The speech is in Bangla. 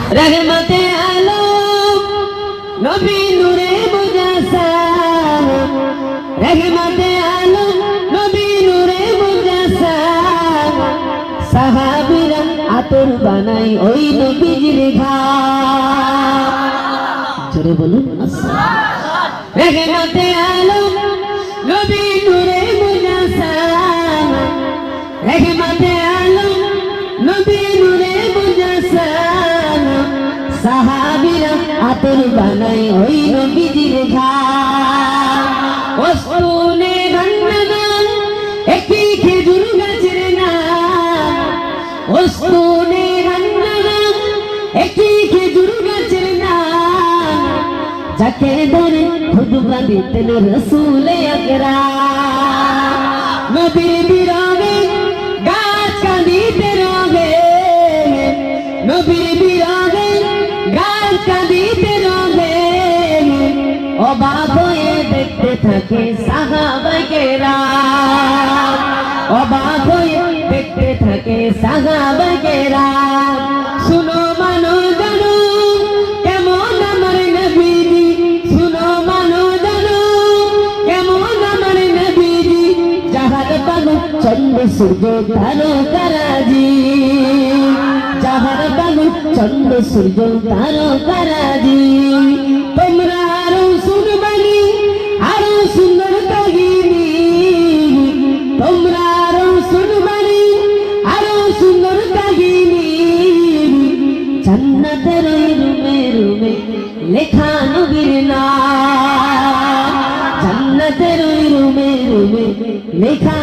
रहमते आलम नबी नूरे मुजस्सम रहमते आलम नबी नूरे मुजस्सम साहाबीरा आतর বানাই ওই নবীজির ঘাম জোরে বলুন আল্লাহ रहमते आलम नबी नूरे मुजस्सम रहमते आलम नबी नूरे मुजस्सम साहाबीरा आतর বানাই ওই নবীজির ঘাম ওসনে গন্নদান একটি খেজুর গাছের নাম ওসনে গন্নদান একটি খেজুর গাছের নাম যাকে ধরে খুতবা দিতেন রাসূল আকরাম নবীর বিরহে গাছ কাঁদিতে রবে নবীর বিরহে গাছ কাঁদিতে রবে অবাক হয়ে দেখতে থাকে সাহাবায়ে কেরাম অবাক হয়ে দেখতে থাকে সাহাবায়ে কেরাম শুনো মানো জানো কেমন আমার নবীজি শুনো মানো জানো কেমন আমার নবীজি যাহার বানু চন্দ্র সূর্য তারকারাজি যাহার বানু চন্দ্র সূর্য তারকারাজি তোমরা আরো শুনবানি আরো সুন্দর কাহিনী তোমরা আরো শুনবানি আরো সুন্দর কাহিনী জান্নাতের ওই রুমে রুমে লেখা নবীর নাম জান্নাতের ওই রুমে রুমে লেখা